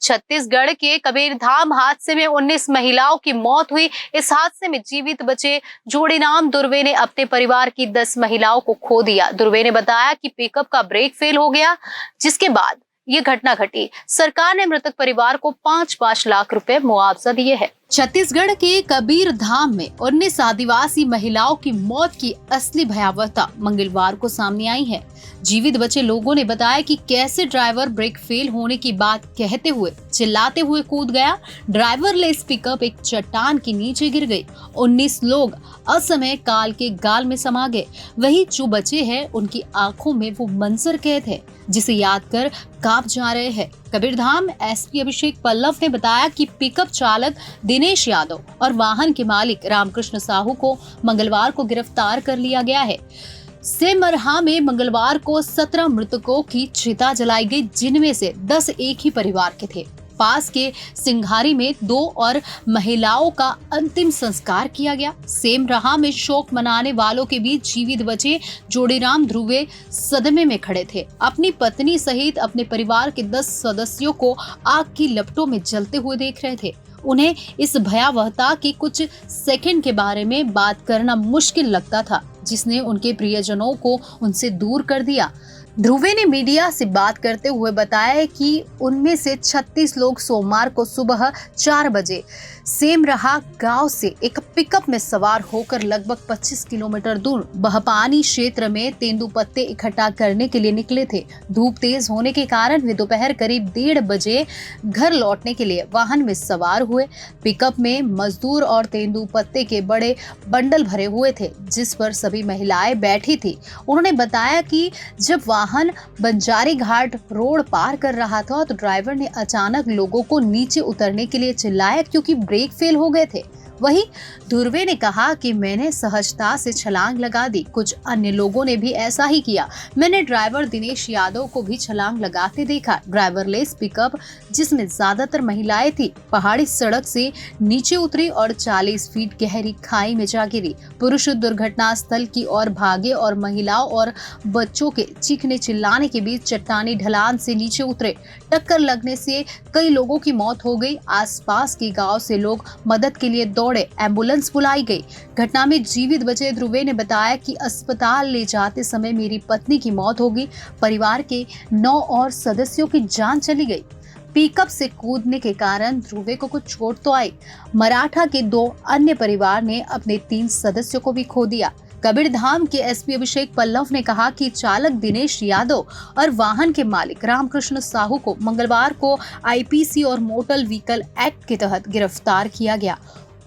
छत्तीसगढ़ के कबीरधाम हादसे में 19 महिलाओं की मौत हुई। इस हादसे में जीवित बचे जोड़ीराम दुर्वे ने अपने परिवार की 10 महिलाओं को खो दिया। दुर्वे ने बताया कि पिकअप का ब्रेक फेल हो गया, जिसके बाद ये घटना घटी। सरकार ने मृतक परिवार को 5-5 लाख रुपए मुआवजा दिए हैं। छत्तीसगढ़ के कबीरधाम में 19 आदिवासी महिलाओं की मौत की असली भयावहता मंगलवार को सामने आई है। जीवित बचे लोगों ने बताया कि कैसे ड्राइवर ब्रेक फेल होने की बात कहते हुए चिल्लाते हुए कूद गया। ड्राइवर लेस पिकअप एक चट्टान के नीचे गिर गई। 19 लोग असमय काल के गाल में समा गए। वही जो बचे हैं उनकी आंखों में वो मंजर कैद है जिसे याद कर कांप जा रहे हैं। कबीरधाम एसपी अभिषेक पल्लव ने बताया कि पिकअप चालक दिनेश यादव और वाहन के मालिक रामकृष्ण साहू को मंगलवार को गिरफ्तार कर लिया गया है। सेमरहा में मंगलवार को 17 मृतकों की चिता जलाई गई, जिनमें से 10 एक ही परिवार के थे। पास के सिंघारी में 2 और महिलाओं का अंतिम संस्कार किया गया। सेमरहा में शोक मनाने वालों के बीच जीवित बचे जोड़ीराम ध्रुवे सदमे में खड़े थे। अपनी पत्नी सहित अपने परिवार के 10 सदस्यों को आग की लपटों में जलते हुए देख रहे थे। उन्हें इस भयावहता के कुछ सेकंड के बारे में बात करना मुश्किल लगता था, जिसने उनके प्रियजनों को उनसे दूर कर दिया। ध्रुवे ने मीडिया से बात करते हुए बताया कि उनमें से 36 लोग सोमवार को सुबह 4 बजे सेमरहा गांव से एक पिकअप में सवार होकर लगभग 25 किलोमीटर दूर बहपानी क्षेत्र में तेंदुपत्ते इकट्ठा करने के लिए निकले थे। धूप तेज होने के कारण वे दोपहर करीब 1:30 बजे घर लौटने के लिए वाहन में सवार हुए। पिकअप में मजदूर और तेंदुपत्ते के बड़े बंडल भरे हुए थे, जिस पर सभी महिलाएं बैठी थी। उन्होंने बताया कि जब वाहन बंजारी घाट रोड पार कर रहा था तो ड्राइवर ने अचानक लोगों को नीचे उतरने के लिए चिल्लाया, क्योंकि ब्रेक फेल हो गए थे। वहीं ध्रुवे ने कहा कि मैंने सहजता से छलांग लगा दी। कुछ अन्य लोगों ने भी ऐसा ही किया। मैंने ड्राइवर दिनेश यादव को भी छलांग लगाते देखा। ड्राइवरलेस पिकअप, जिसमें ज्यादातर महिलाएं थी, पहाड़ी सड़क से नीचे उतरी और 40 फीट गहरी खाई में जा गिरी। पुरुष दुर्घटना स्थल की ओर भागे और महिलाओं और बच्चों के चीखने चिल्लाने के बीच चट्टानी ढलान से नीचे उतरे। टक्कर लगने से कई लोगों की मौत हो गई। आसपास के गांव से लोग मदद के लिए दौड़े। एम्बुलेंस बुलाई गई। घटना में जीवित बचे ध्रुवे ने बताया कि अस्पताल ले जाते समय मेरी पत्नी की मौत हो गई। परिवार के 9 और सदस्यों की जान चली गई। पिकअप से कूदने के कारण ध्रुवे को कुछ चोट तो आई। मराठा के 2 अन्य परिवार ने अपने 3 सदस्यों को भी खो दिया। कबीरधाम के एसपी अभिषेक पल्लव ने कहा कि चालक दिनेश यादव और वाहन के मालिक रामकृष्ण साहू को मंगलवार को आईपीसी और मोटर व्हीकल एक्ट के तहत गिरफ्तार किया गया।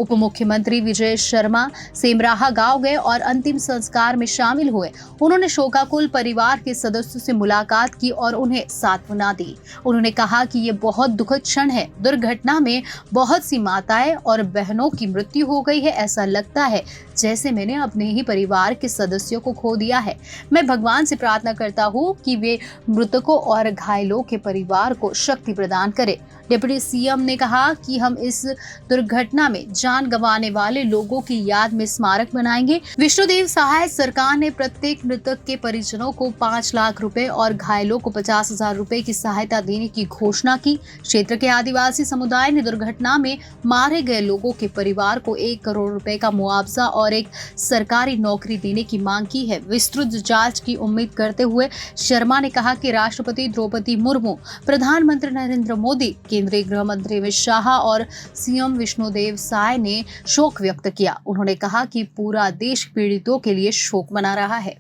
उप मुख्यमंत्री विजय शर्मा सेमरहा गांव गए और अंतिम संस्कार में शामिल हुए। उन्होंने शोकाकुल परिवार के सदस्यों से मुलाकात की और उन्हें सांत्वना दी। उन्होंने कहा कि ये बहुत दुखद क्षण है। दुर्घटना में बहुत सी माताएं और बहनों की मृत्यु हो गई है। ऐसा लगता है जैसे मैंने अपने ही परिवार के सदस्यों को खो दिया है। मैं भगवान से प्रार्थना करता हूँ कि वे मृतकों और घायलों के परिवार को शक्ति प्रदान करे। डिप्टी सीएम ने कहा कि हम इस दुर्घटना में जान गंवाने वाले लोगों की याद में स्मारक बनाएंगे। विष्णुदेव सहाय सरकार ने प्रत्येक मृतक के परिजनों को 5 लाख रुपए और घायलों को 50,000 रुपए की सहायता देने की घोषणा की। क्षेत्र के आदिवासी समुदाय ने दुर्घटना में मारे गए लोगों के परिवार को 1 करोड़ रुपए का मुआवजा और एक सरकारी नौकरी देने की मांग की है। विस्तृत जांच की उम्मीद करते हुए शर्मा ने कहा कि राष्ट्रपति द्रौपदी मुर्मू, प्रधानमंत्री नरेंद्र मोदी, केंद्रीय गृह मंत्री अमित शाह और सीएम विष्णुदेव साय ने शोक व्यक्त किया। उन्होंने कहा कि पूरा देश पीड़ितों के लिए शोक मना रहा है।